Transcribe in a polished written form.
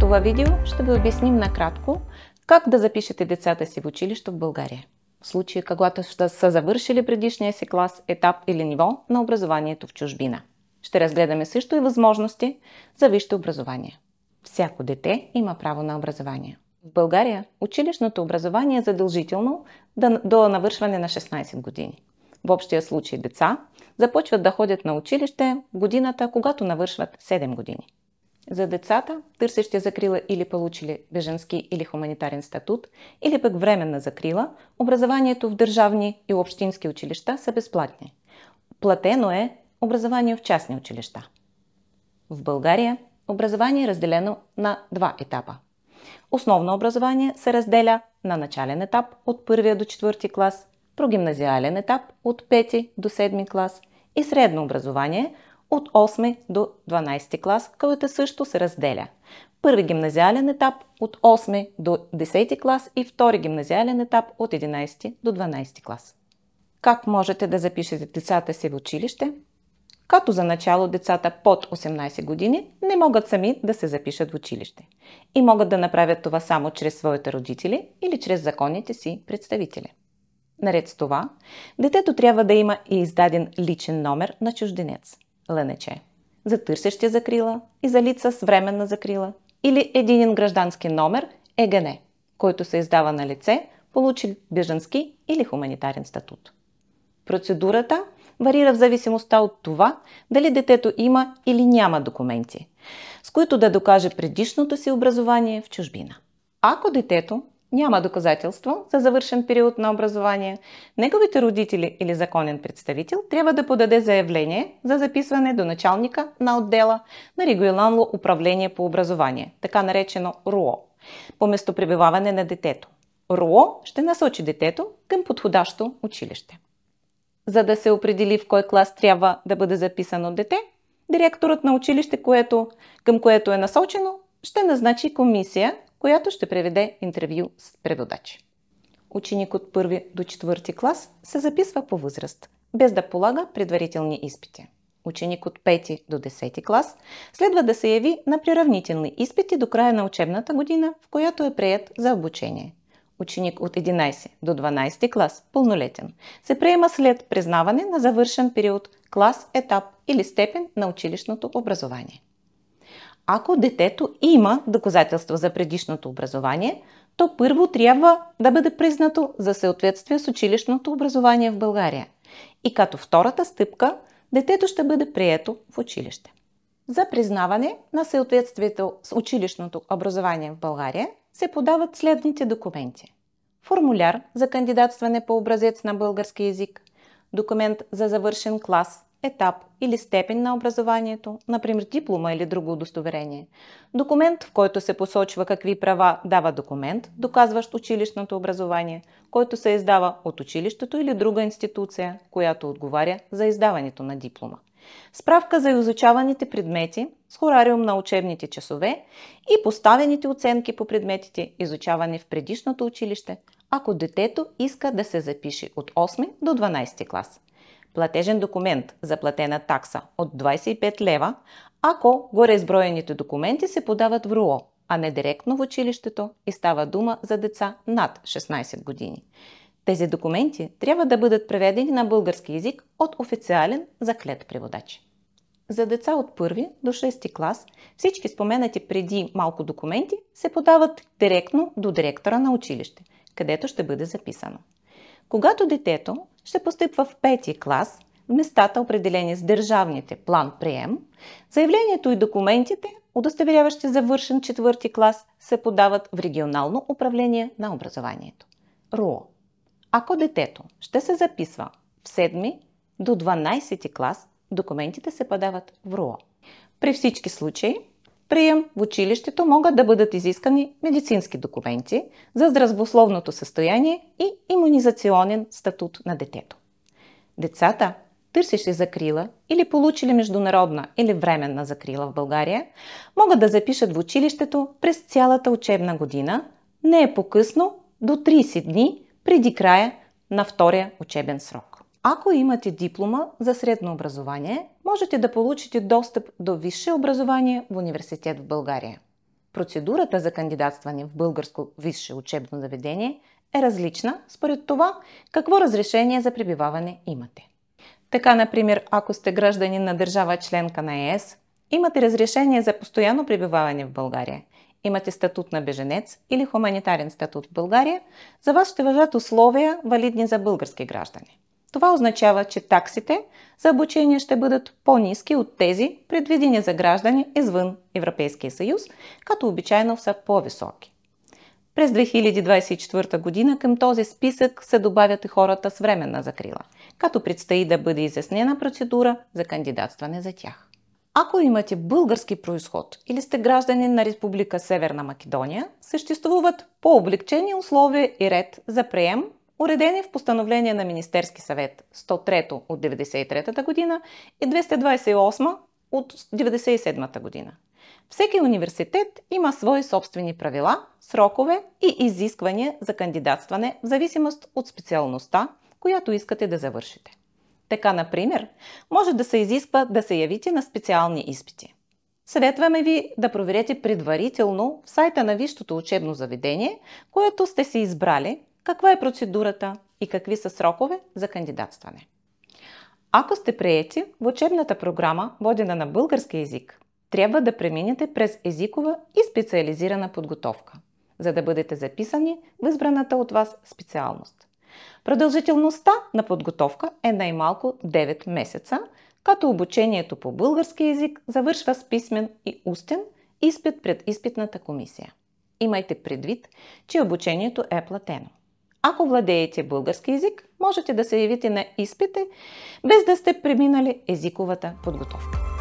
това видео ще ви обясним накратко как да запишете децата си в училище в България, в случай когато ще са завършили предишния си клас, етап или ниво на образованието в чужбина. Ще разгледаме също и възможности за висше образование. Всяко дете има право на образование. В България училищното образование е задължително до навършване на 16 години. В общия случай деца започват да ходят на училище в годината, когато навършват 7 години. За децата, търсещи закрила или получили бежански или хуманитарен статут, или пък временна закрила, образованието в държавни и общински училища са безплатни. Платено е образование в частни училища. В България образование е разделено на два етапа. Основно образование се разделя на начален етап от 1 до 4 клас, прогимназиален етап от 5 до 7 клас и средно образование от 8 до 12 клас, който също се разделя. Първи гимназиален етап от 8 до 10 клас и втори гимназиален етап от 11 до 12 клас. Как можете да запишете децата си в училище? Като за начало децата под 18 години не могат сами да се запишат в училище и могат да направят това само чрез своите родители или чрез законните си представители. Наред с това, детето трябва да има и издаден личен номер на чужденец – ЛНЧ, за търсещи закрила и за лица с временна закрила или единен граждански номер ЕГН, който се издава на лице, получили бежански или хуманитарен статут. Процедурата варира в зависимостта от това дали детето има или няма документи, с които да докаже предишното си образование в чужбина. Ако детето няма доказателство за завършен период на образование, неговите родители или законен представител трябва да подаде заявление за записване до началника на отдела на регионално управление по образование, така наречено РУО, по местопребиваване на детето. РУО ще насочи детето към подходящо училище. За да се определи в кой клас трябва да бъде записано дете, директорът на училище, към което е насочено, ще назначи комисия, която ще проведе интервю с преводач. Ученик от 1 до 4 клас се записва по възраст, без да полага предварителни изпити. Ученик от 5 до 10 клас следва да се яви на приравнителни изпити до края на учебната година, в която е приет за обучение. Ученик от 11 до 12 клас, пълнолетен, се приема след признаване на завършен период, клас, етап или степен на училищното образование. Ако детето има доказателство за предишното образование, то първо трябва да бъде признато за съответствие с училищното образование в България. И като втората стъпка, детето ще бъде прието в училище. За признаване на съответствието с училищното образование в България се подават следните документи. Формуляр за кандидатстване по образец на български език, документ за завършен клас, етап или степен на образованието, например диплома или друго удостоверение, документ, в който се посочва какви права дава документ, доказващ училищното образование, който се издава от училището или друга институция, която отговаря за издаването на диплома. Справка за изучаваните предмети с хорариум на учебните часове и поставените оценки по предметите, изучавани в предишното училище, ако детето иска да се запише от 8 до 12 клас. Платежен документ за платена такса от 25 лева, ако гореизброените документи се подават в РУО, а не директно в училището и става дума за деца над 16 години. Тези документи трябва да бъдат преведени на български език от официален заклет преводач. За деца от 1 до 6 клас всички споменати преди малко документи се подават директно до директора на училище, където ще бъде записано. Когато детето ще постъпва в 5 клас, в местата определени с държавните план-прием, заявлението и документите, удостоверяващи завършен 4 клас, се подават в регионално управление на образованието – РУО. Ако детето ще се записва в 7 до 12 клас, документите се подават в РУО. При всички случаи, прием в училището могат да бъдат изискани медицински документи за здравословното състояние и имунизационен статут на детето. Децата, търсещи закрила или получили международна или временна закрила в България, могат да запишат в училището през цялата учебна година, не е по-късно до 30 дни преди края на втория учебен срок. Ако имате диплома за средно образование, можете да получите достъп до висше образование в университет в България. процедурата за кандидатстване в българско висше учебно заведение е различна според това какво разрешение за пребиваване имате. Така, например, ако сте гражданин на държава членка на ЕС, имате разрешение за постоянно пребиваване в България, имате статут на беженец или хуманитарен статут в България, за вас ще важат условия, валидни за български граждани. Това означава, че таксите за обучение ще бъдат по-ниски от тези, предвидени за граждани извън Европейския съюз, като обичайно са по-високи. През 2024 година към този списък се добавят и хората с временна закрила, като предстои да бъде изяснена процедура за кандидатстване за тях. Ако имате български произход или сте гражданин на Република Северна Македония, съществуват по-облекчени условия и ред за прием, уредени в постановление на Министерски съвет 103 от 1993 година и 228 от 1997 година. Всеки университет има свои собствени правила, срокове и изисквания за кандидатстване в зависимост от специалността, която искате да завършите. Така, например, може да се изисква да се явите на специални изпити. Съветваме ви да проверите предварително в сайта на висшето учебно заведение, което сте си избрали, каква е процедурата и какви са срокове за кандидатстване. Ако сте приети в учебната програма, водена на български език, трябва да преминете през езикова и специализирана подготовка, за да бъдете записани в избраната от вас специалност. Продължителността на подготовка е най-малко 9 месеца, като обучението по български език завършва с писмен и устен изпит пред изпитната комисия. Имайте предвид, че обучението е платено. Ако владеете български език, можете да се явите на изпити, без да сте преминали езиковата подготовка.